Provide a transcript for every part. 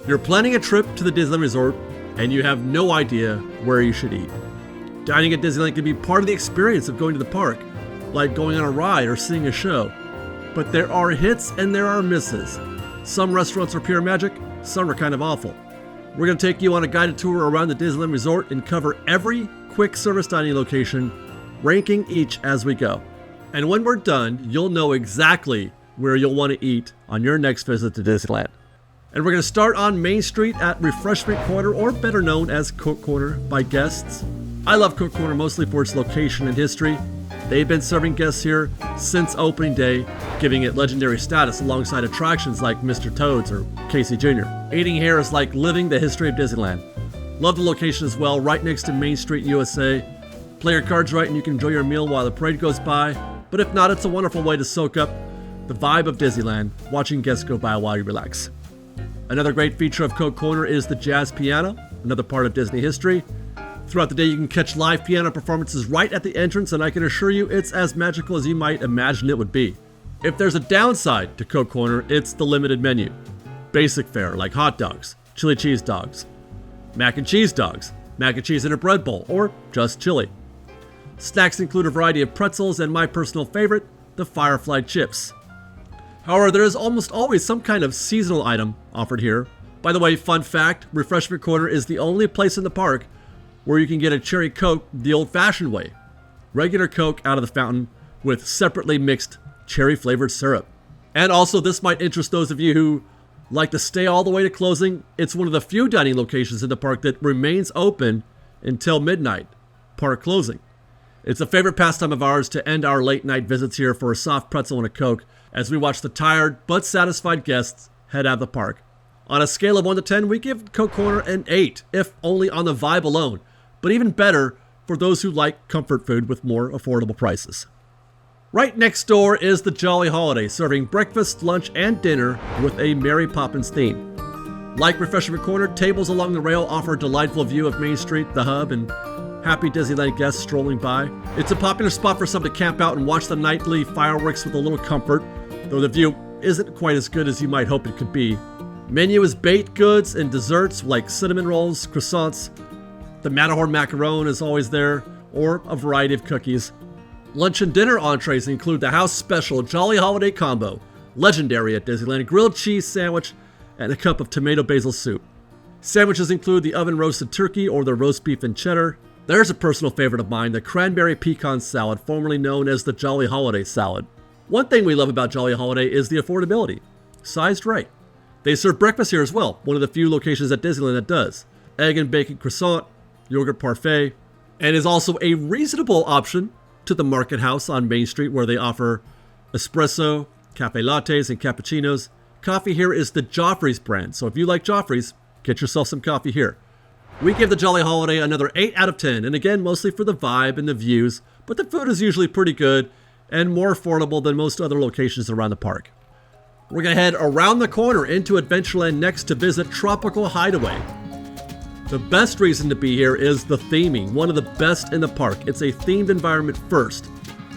You're planning a trip to the Disneyland Resort and you have no idea where you should eat. Dining at Disneyland can be part of the experience of going to the park, like going on a ride or seeing a show. But there are hits and there are misses. Some restaurants are pure magic, some are kind of awful. We're going to take you on a guided tour around the Disneyland Resort and cover every quick service dining location, ranking each as we go. And when we're done, you'll know exactly where you'll want to eat on your next visit to Disneyland. And we're going to start on Main Street at Refreshment Corner, or better known as Coke Corner by guests. I love Coke Corner mostly for its location and history. They've been serving guests here since opening day, giving it legendary status alongside attractions like Mr. Toad's or Casey Jr. Eating here is like living the history of Disneyland. Love the location as well, right next to Main Street, USA. Play your cards right and you can enjoy your meal while the parade goes by. But if not, it's a wonderful way to soak up the vibe of Disneyland, watching guests go by while you relax. Another great feature of Coke Corner is the jazz piano, another part of Disney history. Throughout the day, you can catch live piano performances right at the entrance, and I can assure you it's as magical as you might imagine it would be. If there's a downside to Coke Corner, it's the limited menu. Basic fare like hot dogs, chili cheese dogs, mac and cheese dogs, mac and cheese in a bread bowl, or just chili. Snacks include a variety of pretzels and my personal favorite, the Firefly chips. However, there is almost always some kind of seasonal item offered here. By the way, fun fact, Refreshment Corner is the only place in the park where you can get a cherry Coke the old-fashioned way. Regular Coke out of the fountain with separately mixed cherry-flavored syrup. And also, this might interest those of you who like to stay all the way to closing. It's one of the few dining locations in the park that remains open until midnight, park closing. It's a favorite pastime of ours to end our late night visits here for a soft pretzel and a Coke as we watch the tired but satisfied guests head out of the park. On a scale of 1 to 10, we give Coke Corner an 8, if only on the vibe alone, but even better for those who like comfort food with more affordable prices. Right next door is the Jolly Holiday, serving breakfast, lunch, and dinner with a Mary Poppins theme. Like Refreshment Corner, tables along the rail offer a delightful view of Main Street, the hub, and happy Disneyland guests strolling by. It's a popular spot for some to camp out and watch the nightly fireworks with a little comfort, though the view isn't quite as good as you might hope it could be. Menu is baked goods and desserts like cinnamon rolls, croissants. The Matterhorn macaron is always there, or a variety of cookies. Lunch and dinner entrees include the house special Jolly Holiday Combo, legendary at Disneyland, grilled cheese sandwich, and a cup of tomato basil soup. Sandwiches include the oven roasted turkey or the roast beef and cheddar. There's a personal favorite of mine, the cranberry pecan salad, formerly known as the Jolly Holiday salad. One thing we love about Jolly Holiday is the affordability, sized right. They serve breakfast here as well, one of the few locations at Disneyland that does. Egg and bacon croissant, yogurt parfait, and is also a reasonable option to the Market House on Main Street where they offer espresso, cafe lattes, and cappuccinos. Coffee here is the Joffrey's brand, so if you like Joffrey's, get yourself some coffee here. We give the Jolly Holiday another 8 out of 10, and again, mostly for the vibe and the views, but the food is usually pretty good and more affordable than most other locations around the park. We're going to head around the corner into Adventureland next to visit Tropical Hideaway. The best reason to be here is the theming, one of the best in the park. It's a themed environment first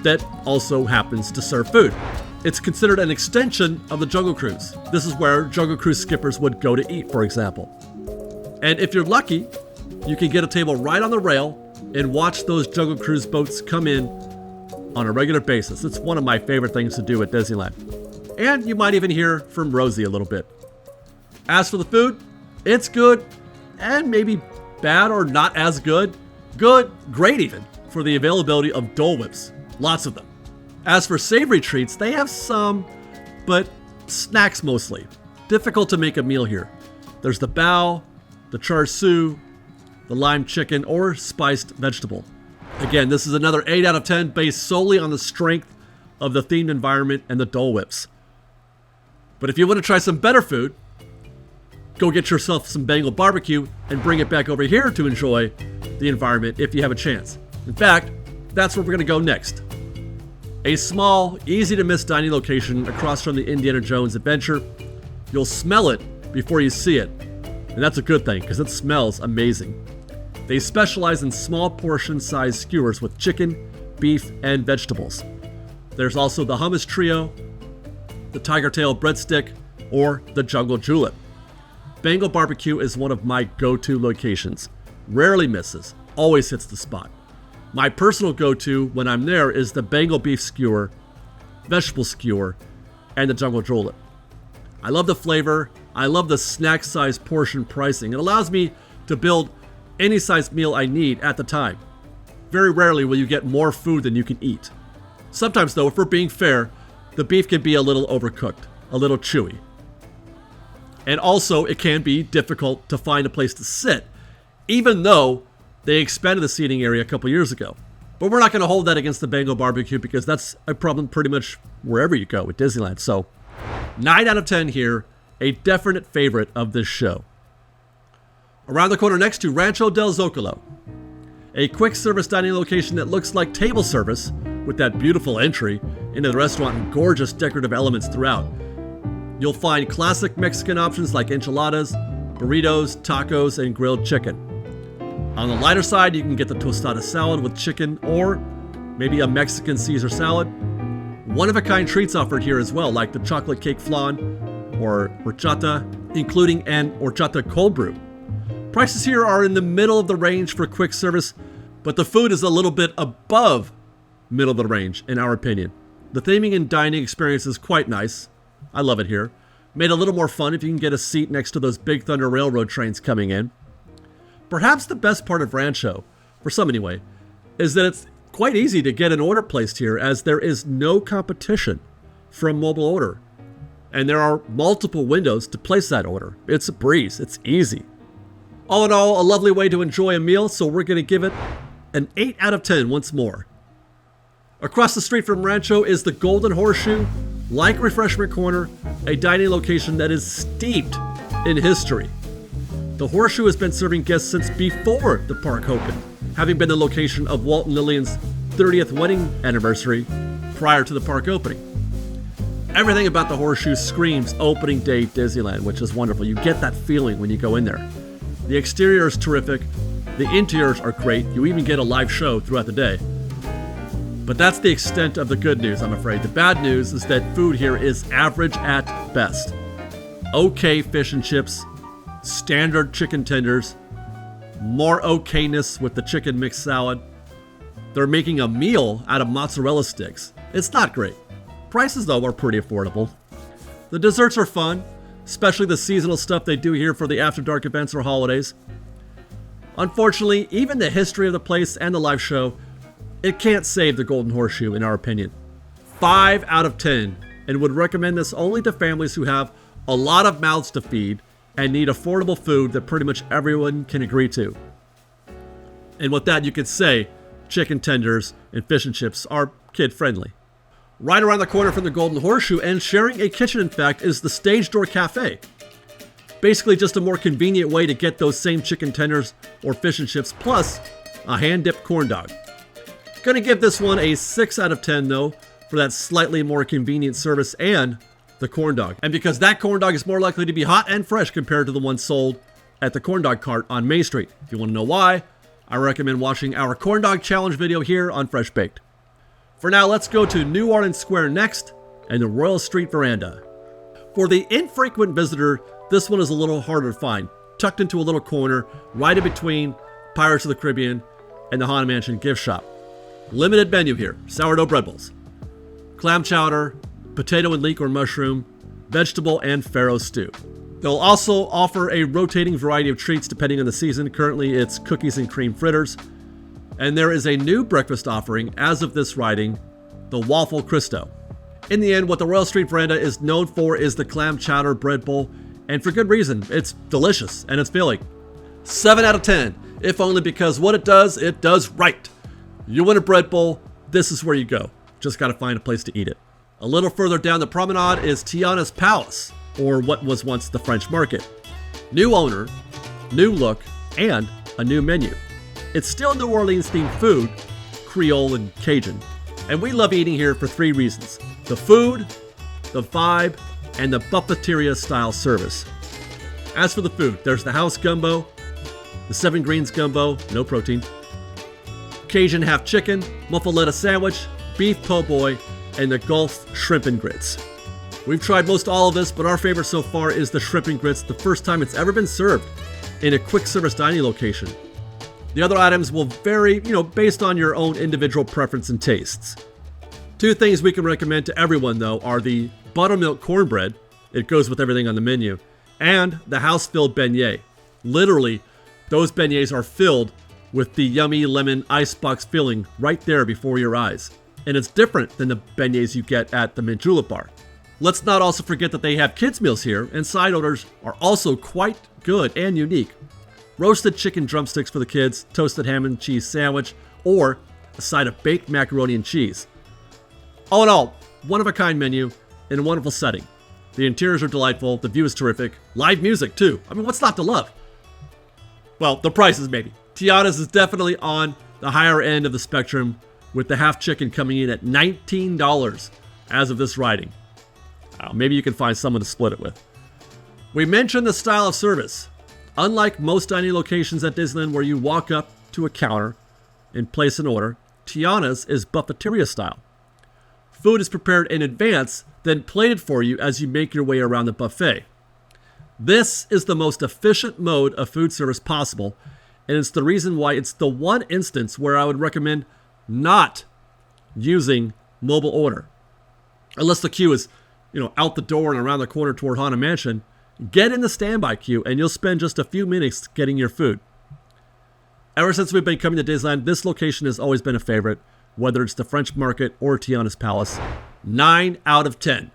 that also happens to serve food. It's considered an extension of the Jungle Cruise. This is where Jungle Cruise skippers would go to eat, for example. And if you're lucky, you can get a table right on the rail and watch those Jungle Cruise boats come in on a regular basis. It's one of my favorite things to do at Disneyland. And you might even hear from Rosie a little bit. As for the food, it's good and maybe bad or not as good. Good, great even, for the availability of Dole Whips. Lots of them. As for savory treats, they have some, but snacks mostly. Difficult to make a meal here. There's the bao, the char siu, the lime chicken, or spiced vegetable. Again, this is another 8 out of 10 based solely on the strength of the themed environment and the Dole Whips. But if you want to try some better food, go get yourself some Bangal BBQ and bring it back over here to enjoy the environment if you have a chance. In fact, that's where we're going to go next. A small, easy-to-miss dining location across from the Indiana Jones adventure. You'll smell it before you see it. And that's a good thing, because it smells amazing. They specialize in small portion-sized skewers with chicken, beef, and vegetables. There's also the hummus trio, the tiger tail breadstick, or the jungle julep. Bangal BBQ is one of my go-to locations. Rarely misses, always hits the spot. My personal go-to when I'm there is the Bangal beef skewer, vegetable skewer, and the jungle julep. I love the flavor. I love the snack-size portion pricing. It allows me to build any size meal I need at the time. Very rarely will you get more food than you can eat. Sometimes though, if we're being fair, the beef can be a little overcooked, a little chewy. And also, it can be difficult to find a place to sit, even though they expanded the seating area a couple years ago. But we're not going to hold that against the Bangal BBQ because that's a problem pretty much wherever you go at Disneyland. So 9 out of 10 here, a definite favorite of this show. Around the corner next to Rancho Del Zorro, a quick service dining location that looks like table service with that beautiful entry into the restaurant and gorgeous decorative elements throughout. You'll find classic Mexican options like enchiladas, burritos, tacos, and grilled chicken. On the lighter side, you can get the tostada salad with chicken or maybe a Mexican Caesar salad. One-of-a-kind treats offered here as well, like the chocolate cake flan or horchata, including an horchata cold brew. Prices here are in the middle of the range for quick service, but the food is a little bit above middle of the range, in our opinion. The theming and dining experience is quite nice. I love it here. Made a little more fun if you can get a seat next to those Big Thunder Railroad trains coming in. Perhaps the best part of Rancho, for some anyway, is that it's quite easy to get an order placed here as there is no competition from mobile order. And there are multiple windows to place that order. It's a breeze. It's easy. All in all, a lovely way to enjoy a meal, so we're going to give it an 8 out of 10 once more. Across the street from Rancho is the Golden Horseshoe, like Refreshment Corner, a dining location that is steeped in history. The Horseshoe has been serving guests since before the park opened, having been the location of Walt and Lillian's 30th wedding anniversary prior to the park opening. Everything about the Horseshoe screams opening day Disneyland, which is wonderful. You get that feeling when you go in there. The exterior is terrific. The interiors are great. You even get a live show throughout the day. But that's the extent of the good news, I'm afraid. The bad news is that food here is average at best. Okay fish and chips, standard chicken tenders, more okayness with the chicken mixed salad. They're making a meal out of mozzarella sticks. It's not great. Prices, though, are pretty affordable. The desserts are fun, especially the seasonal stuff they do here for the After Dark events or holidays. Unfortunately, even the history of the place and the live show, it can't save the Golden Horseshoe, in our opinion. 5 out of 10, and would recommend this only to families who have a lot of mouths to feed and need affordable food that pretty much everyone can agree to. And with that, you could say chicken tenders and fish and chips are kid-friendly. Right around the corner from the Golden Horseshoe, and sharing a kitchen, in fact, is the Stage Door Cafe. Basically just a more convenient way to get those same chicken tenders or fish and chips, plus a hand-dipped corn dog. Gonna give this one a 6 out of 10, though, for that slightly more convenient service and the corn dog. And because that corn dog is more likely to be hot and fresh compared to the one sold at the corn dog cart on Main Street. If you want to know why, I recommend watching our corn dog challenge video here on Fresh Baked. For now, let's go to New Orleans Square next and the Royal Street Veranda. For the infrequent visitor, this one is a little harder to find, tucked into a little corner right in between Pirates of the Caribbean and the Haunted Mansion gift shop. Limited menu here: sourdough bread bowls, clam chowder, potato and leek or mushroom, vegetable, and farro stew. They'll also offer a rotating variety of treats depending on the season. Currently, it's cookies and cream fritters. And there is a new breakfast offering as of this writing, the Waffle Cristo. In the end, what the Royal Street Veranda is known for is the clam chowder bread bowl, and for good reason. It's delicious and it's filling. 7 out of 10, if only because what it does right. You want a bread bowl, this is where you go. Just gotta find a place to eat it. A little further down the promenade is Tianas Palace, or what was once the French Market. New owner, new look, and a new menu. It's still New Orleans themed food, Creole and Cajun, and we love eating here for 3 reasons: the food, the vibe, and the buffeteria style service. As for the food, there's the house gumbo, the 7 greens gumbo, no protein, Cajun half chicken, muffaletta sandwich, beef po' boy, and the Gulf shrimp and grits. We've tried most all of this, but our favorite so far is the shrimp and grits, the first time it's ever been served in a quick service dining location. The other items will vary, based on your own individual preference and tastes. Two things we can recommend to everyone, though, are the buttermilk cornbread, it goes with everything on the menu, and the house-filled beignet. Literally, those beignets are filled with the yummy lemon icebox filling right there before your eyes. And it's different than the beignets you get at the Mint Julep bar. Let's not also forget that they have kids' meals here, and side orders are also quite good and unique. Roasted chicken drumsticks for the kids, toasted ham and cheese sandwich, or a side of baked macaroni and cheese. All in all, one-of-a-kind menu in a wonderful setting. The interiors are delightful, the view is terrific, live music too. I mean, what's not to love? Well, the prices maybe. Tianas is definitely on the higher end of the spectrum, with the half chicken coming in at $19 as of this writing. Maybe you can find someone to split it with. We mentioned the style of service. Unlike most dining locations at Disneyland where you walk up to a counter and place an order, Tianas is buffeteria style. Food is prepared in advance, then plated for you as you make your way around the buffet. This is the most efficient mode of food service possible, and it's the reason why it's the one instance where I would recommend not using mobile order. Unless the queue is, out the door and around the corner toward Haunted Mansion, get in the standby queue and you'll spend just a few minutes getting your food. Ever since we've been coming to Disneyland, this location has always been a favorite, whether it's the French Market or Tianas Palace. 9 out of 10.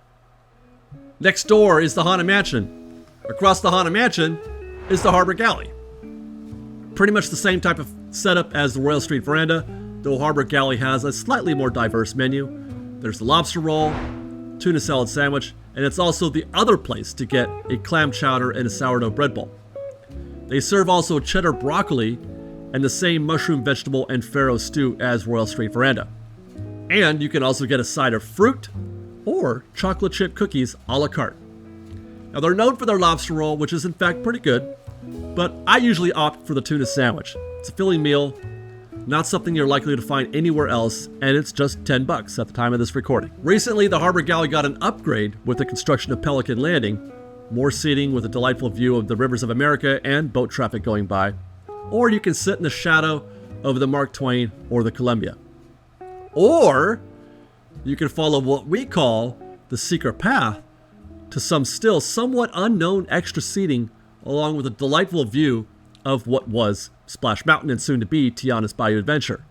Next door is the Haunted Mansion. Across the Haunted Mansion is the Harbor Galley. Pretty much the same type of setup as the Royal Street Veranda, though Harbor Galley has a slightly more diverse menu. There's the lobster roll, tuna salad sandwich, and it's also the other place to get a clam chowder and a sourdough bread bowl. They serve also cheddar broccoli and the same mushroom vegetable and farro stew as Royal Street Veranda. And you can also get a side of fruit or chocolate chip cookies a la carte. Now they're known for their lobster roll, which is in fact pretty good, but I usually opt for the tuna sandwich. It's a filling meal, not something you're likely to find anywhere else, and it's just $10 at the time of this recording. Recently, the Harbor Galley got an upgrade with the construction of Pelican Landing, more seating with a delightful view of the rivers of America and boat traffic going by. Or you can sit in the shadow of the Mark Twain or the Columbia. Or you can follow what we call the secret path to some still somewhat unknown extra seating, along with a delightful view of what was Splash Mountain and soon to be Tiana's Bayou Adventure.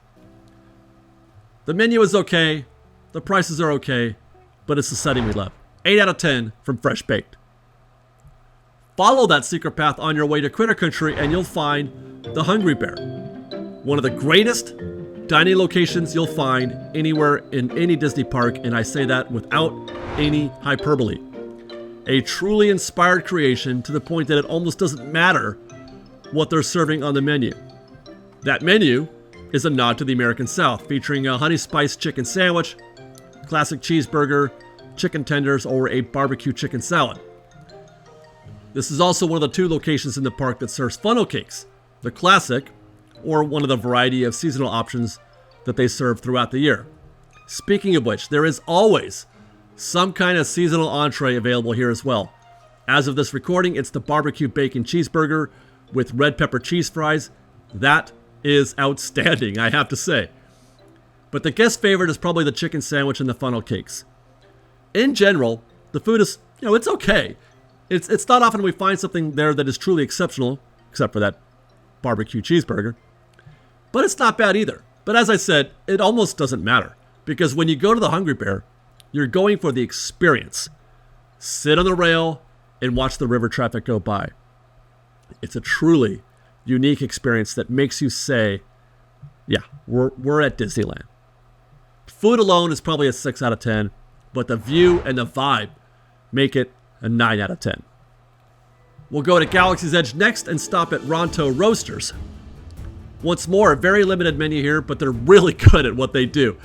The menu is okay, the prices are okay, but it's the setting we love. 8 out of 10 from Fresh Baked. Follow that secret path on your way to Critter Country and you'll find the Hungry Bear, one of the greatest dining locations you'll find anywhere in any Disney park, and I say that without any hyperbole. A truly inspired creation to the point that it almost doesn't matter what they're serving on the menu. That menu is a nod to the American South, featuring a honey spiced chicken sandwich, classic cheeseburger, chicken tenders, or a barbecue chicken salad. This is also one of the 2 locations in the park that serves funnel cakes, the classic, or one of the variety of seasonal options that they serve throughout the year. Speaking of which, there is always some kind of seasonal entree available here as well. As of this recording, it's the barbecue bacon cheeseburger with red pepper cheese fries. That is outstanding, I have to say. But the guest favorite is probably the chicken sandwich and the funnel cakes. In general, the food is, it's okay. It's not often we find something there that is truly exceptional, except for that barbecue cheeseburger. But it's not bad either. But as I said, it almost doesn't matter, because when you go to the Hungry Bear, you're going for the experience. Sit on the rail and watch the river traffic go by. It's a truly unique experience that makes you say, yeah, we're at Disneyland. Food alone is probably a 6 out of 10, but the view and the vibe make it a 9 out of 10. We'll go to Galaxy's Edge next and stop at Ronto Roasters. Once more, a very limited menu here, but they're really good at what they do.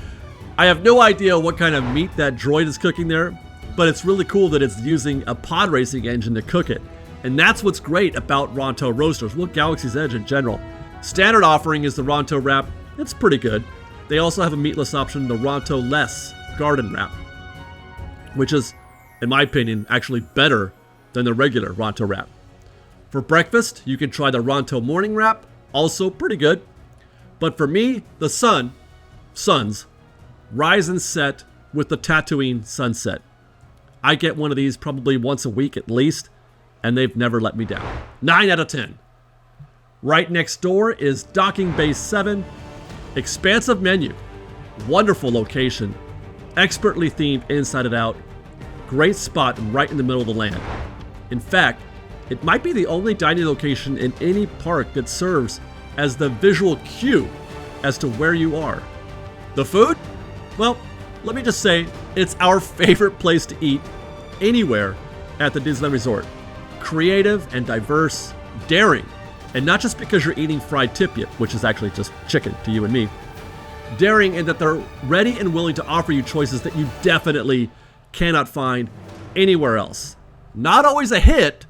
I have no idea what kind of meat that droid is cooking there, but it's really cool that it's using a pod racing engine to cook it. And that's what's great about Ronto Roasters. Well, Galaxy's Edge in general. Standard offering is the Ronto wrap. It's pretty good. They also have a meatless option, the Ronto Less Garden Wrap, which is in my opinion, actually better than the regular Rancho wrap. For breakfast, you can try the Rancho morning wrap, also pretty good. But for me, the suns, rise and set with the Tatooine sunset. I get one of these probably once a week at least, and they've never let me down. 9 out of 10. Right next door is Docking Bay 7. Expansive menu, wonderful location, expertly themed inside and out, great spot right in the middle of the land. In fact, it might be the only dining location in any park that serves as the visual cue as to where you are. The food? Well, let me just say, it's our favorite place to eat anywhere at the Disneyland Resort. Creative and diverse, daring, and not just because you're eating fried tipya, which is actually just chicken to you and me. Daring in that they're ready and willing to offer you choices that you definitely cannot find anywhere else. Not always a hit,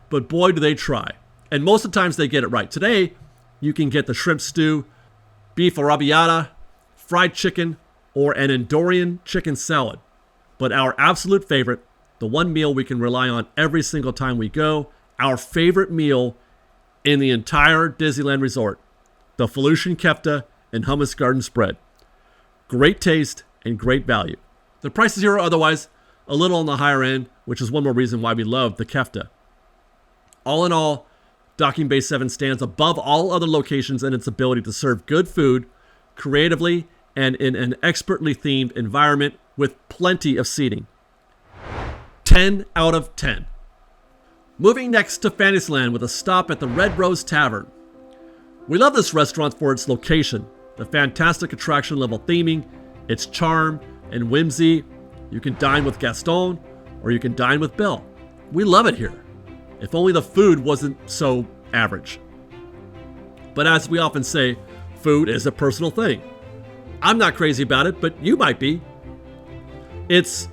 but boy do they try. And most of the times they get it right. Today, you can get the shrimp stew, beef arrabbiata, fried chicken, or an Andorian chicken salad. But our absolute favorite, the one meal we can rely on every single time we go, our favorite meal in the entire Disneyland Resort, the Felucian kefta and hummus garden spread. Great taste and great value. The prices here are otherwise a little on the higher end, which is one more reason why we love the kefta. All in all, Docking Bay 7 stands above all other locations in its ability to serve good food, creatively and in an expertly themed environment with plenty of seating. 10 out of 10. Moving next to Fantasyland with a stop at the Red Rose Tavern. We love this restaurant for its location, the fantastic attraction level theming, its charm and whimsy. You can dine with Gaston or you can dine with Belle. We love it here. If only the food wasn't so average. But as we often say, food is a personal thing. I'm not crazy about it, but you might be. It's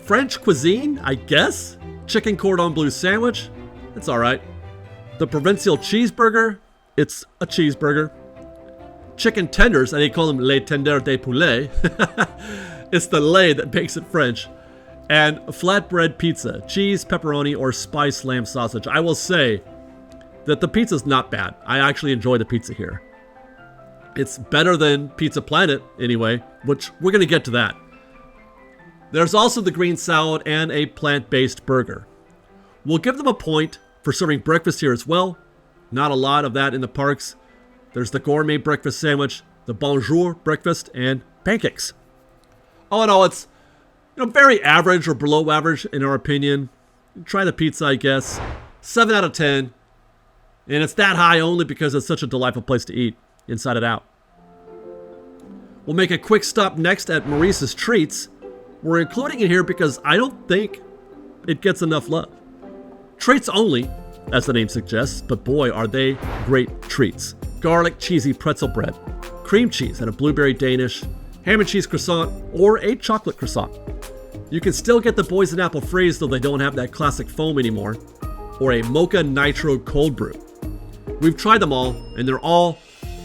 French cuisine, I guess. Chicken cordon bleu sandwich, it's all right. The provincial cheeseburger, it's a cheeseburger. Chicken tenders, and they call them les tenders de poulet. It's the lait that makes it French. And flatbread pizza, cheese, pepperoni, or spiced lamb sausage. I will say that the pizza's not bad. I actually enjoy the pizza here. It's better than Pizza Planet, anyway, which we're going to get to that. There's also the green salad and a plant-based burger. We'll give them a point for serving breakfast here as well. Not a lot of that in the parks. There's the gourmet breakfast sandwich, the bonjour breakfast, and pancakes. All in all, it's very average or below average in our opinion. Try the pizza, I guess. 7 out of 10. And it's that high only because it's such a delightful place to eat, inside and out. We'll make a quick stop next at Maurices Treats. We're including it here because I don't think it gets enough love. Treats only, as the name suggests, but boy, are they great treats. Garlic cheesy pretzel bread, cream cheese and a blueberry Danish, ham and cheese croissant, or a chocolate croissant. You can still get the boys and apple freeze, though they don't have that classic foam anymore, or a mocha nitro cold brew. We've tried them all, and they're all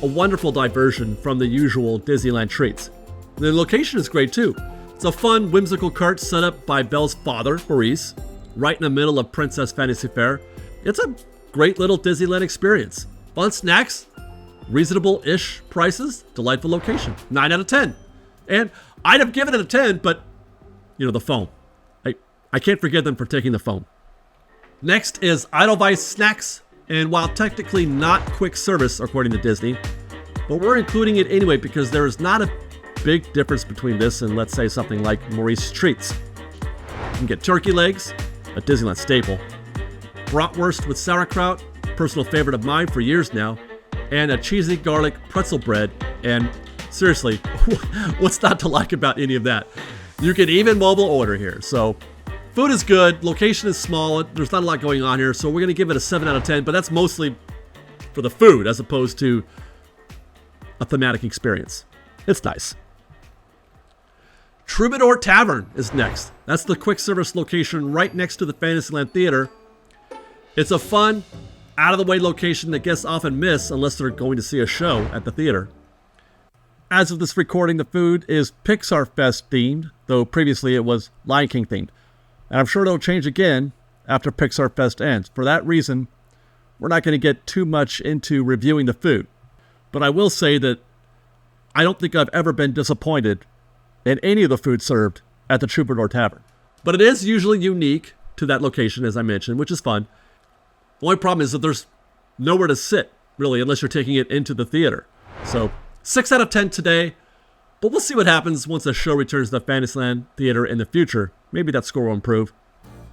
a wonderful diversion from the usual Disneyland treats. The location is great too. It's a fun, whimsical cart set up by Belle's father, Maurice, right in the middle of Princess Fantasy Fair. It's a great little Disneyland experience. Fun snacks, reasonable-ish prices, delightful location. 9 out of 10. And I'd have given it a 10, but, the foam. I can't forgive them for taking the foam. Next is Edelweiss Snacks, and while technically not quick service, according to Disney, but we're including it anyway because there is not a big difference between this and, let's say, something like Maurices Treats. You can get turkey legs, a Disneyland staple, bratwurst with sauerkraut, personal favorite of mine for years now, and a cheesy garlic pretzel bread. And seriously, what's not to like about any of that? You can even mobile order here. So food is good, location is small, there's not a lot going on here, so we're going to give it a 7 out of 10, but that's mostly for the food as opposed to a thematic experience. It's nice. Troubadour Tavern is next. That's the quick service location right next to the Fantasyland Theater. It's a fun, out-of-the-way location that guests often miss unless they're going to see a show at the theater. As of this recording, the food is Pixar Fest themed, though previously it was Lion King themed. And I'm sure it'll change again after Pixar Fest ends. For that reason, we're not going to get too much into reviewing the food. But I will say that I don't think I've ever been disappointed in any of the food served at the Troubadour Tavern. But it is usually unique to that location, as I mentioned, which is fun. The only problem is that there's nowhere to sit, really, unless you're taking it into the theater. So 6 out of 10 today, but we'll see what happens once the show returns to the Fantasyland Theater in the future. Maybe that score will improve.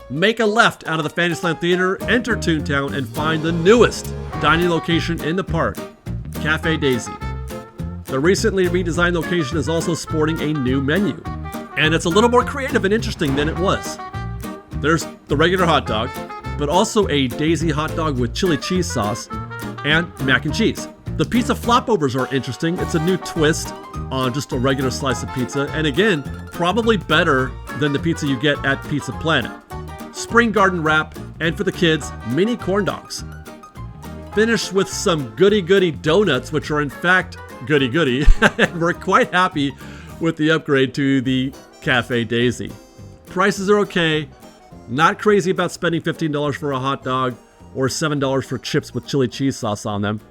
Make a left out of the Fantasyland Theater, enter Toontown, and find the newest dining location in the park, Cafe Daisy. The recently redesigned location is also sporting a new menu, and it's a little more creative and interesting than it was. There's the regular hot dog, but also a Daisy hot dog with chili cheese sauce and mac and cheese. The pizza flopovers are interesting. It's a new twist on just a regular slice of pizza, and again, probably better than the pizza you get at Pizza Planet. Spring Garden wrap, and for the kids, mini corn dogs. Finished with some goody-goody donuts, which are in fact goody-goody, and we're quite happy with the upgrade to the Cafe Daisy. Prices are okay, not crazy about spending $15 for a hot dog or $7 for chips with chili cheese sauce on them.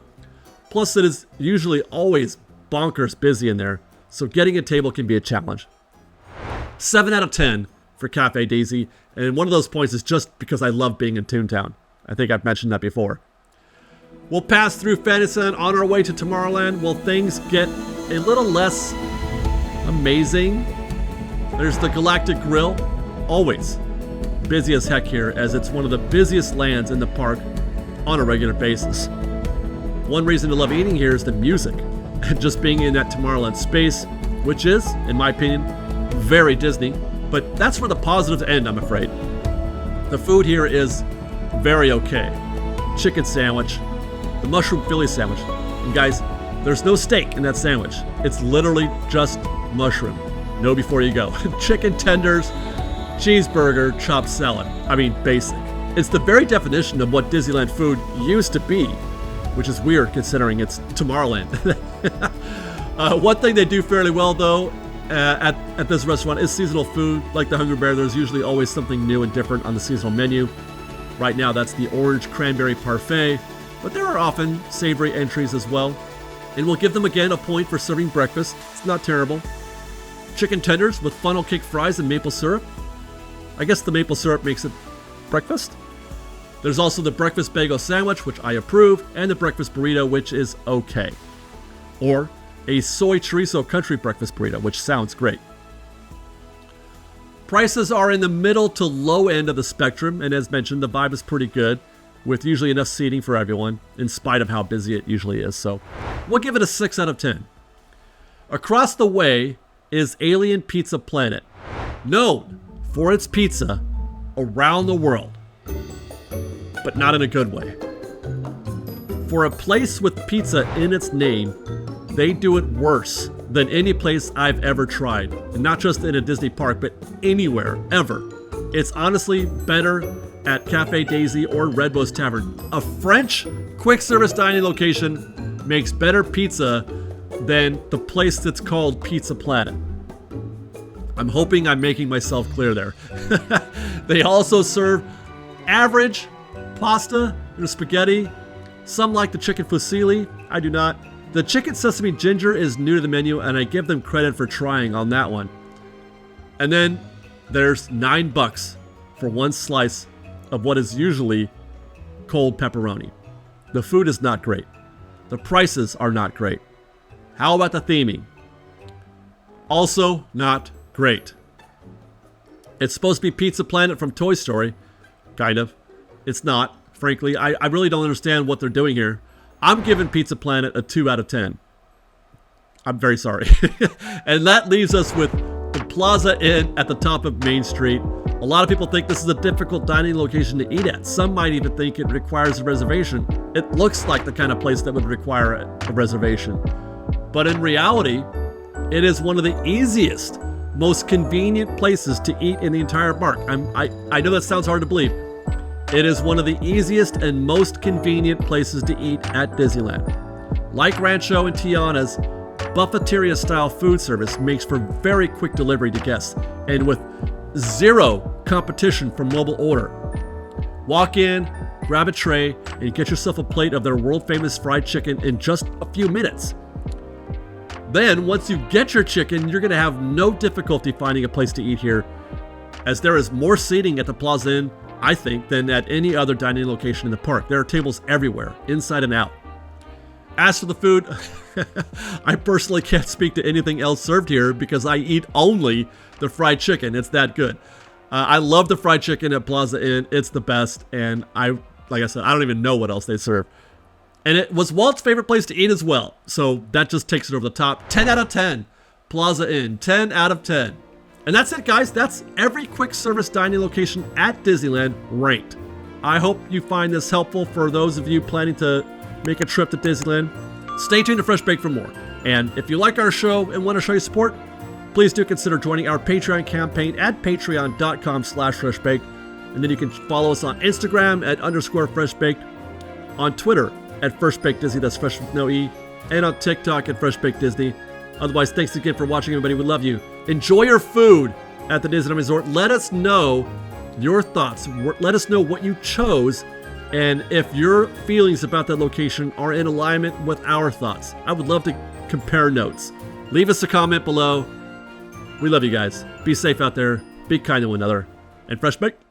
Plus, it is usually always bonkers busy in there, so getting a table can be a challenge. 7 out of 10 for Cafe Daisy, and one of those points is just because I love being in Toontown. I think I've mentioned that before. We'll pass through Fantasyland on our way to Tomorrowland. Will things get a little less amazing? There's the Galactic Grill, always busy as heck here, as it's one of the busiest lands in the park on a regular basis. One reason to love eating here is the music, and just being in that Tomorrowland space, which is, in my opinion, very Disney, but that's where the positives end, I'm afraid. The food here is very okay. Chicken sandwich, the mushroom Philly sandwich, and guys, there's no steak in that sandwich. It's literally just mushroom. Know before you go. Chicken tenders, cheeseburger, chopped salad. I mean, basic. It's the very definition of what Disneyland food used to be, which is weird considering it's Tomorrowland. One thing they do fairly well, though, at this restaurant is seasonal food. Like the Hungry Bear, there's usually always something new and different on the seasonal menu. Right now, that's the orange cranberry parfait, but there are often savory entries as well. And we'll give them again a point for serving breakfast. It's not terrible. Chicken tenders with funnel cake fries and maple syrup. I guess the maple syrup makes it breakfast. There's also the breakfast bagel sandwich, which I approve, and the breakfast burrito, which is okay. Or a soy chorizo country breakfast burrito, which sounds great. Prices are in the middle to low end of the spectrum, and as mentioned, the vibe is pretty good, with usually enough seating for everyone, in spite of how busy it usually is, so we'll give it a 6 out of 10. Across the way is Alien Pizza Planet, known for its pizza around the world, but not in a good way. For a place with pizza in its name, they do it worse than any place I've ever tried. And not just in a Disney park, but anywhere, ever. It's honestly better at Cafe Daisy or Red Rose Tavern. A French quick service dining location makes better pizza than the place that's called Pizza Planet. I'm hoping I'm making myself clear there. They also serve average pasta or spaghetti. Some like the chicken fusilli. I do not. The chicken sesame ginger is new to the menu, and I give them credit for trying on that one. And then there's $9 for one slice of what is usually cold pepperoni. The food is not great. The prices are not great. How about the theming? Also not great. It's supposed to be Pizza Planet from Toy Story. Kind of. It's not. Frankly, I really don't understand what they're doing here. I'm giving Pizza Planet a 2 out of 10. I'm very sorry. And that leaves us with the Plaza Inn at the top of Main Street. A lot of people think this is a difficult dining location to eat at. Some might even think it requires a reservation. It looks like the kind of place that would require a reservation. But in reality, it is one of the easiest, most convenient places to eat in the entire park. I know that sounds hard to believe. It is one of the easiest and most convenient places to eat at Disneyland. Like Rancho and Tiana's, buffeteria-style food service makes for very quick delivery to guests. And with zero competition for mobile order. Walk in, grab a tray, and get yourself a plate of their world-famous fried chicken in just a few minutes. Then, once you get your chicken, you're going to have no difficulty finding a place to eat here, as there is more seating at the Plaza Inn, I think, than at any other dining location in the park. There are tables everywhere, inside and out. As for the food, I personally can't speak to anything else served here because I eat only the fried chicken. It's that good. I love the fried chicken at Plaza Inn. It's the best, and like I said, I don't even know what else they serve. And it was Walt's favorite place to eat as well, so that just takes it over the top. 10 out of 10, Plaza Inn, 10 out of 10. And that's it, guys. That's every quick service dining location at Disneyland ranked. I hope you find this helpful for those of you planning to make a trip to Disneyland. Stay tuned to Fresh Baked for more. And if you like our show and want to show your support, please do consider joining our Patreon campaign at patreon.com/freshbaked. And then you can follow us on Instagram at _freshbaked, on Twitter at freshbakedisney, that's fresh with no E, and on TikTok at freshbakedisney. Otherwise, thanks again for watching, everybody. We love you. Enjoy your food at the Disneyland Resort. Let us know your thoughts. Let us know what you chose, and if your feelings about that location are in alignment with our thoughts. I would love to compare notes. Leave us a comment below. We love you guys. Be safe out there. Be kind to one another. And Fresh Baked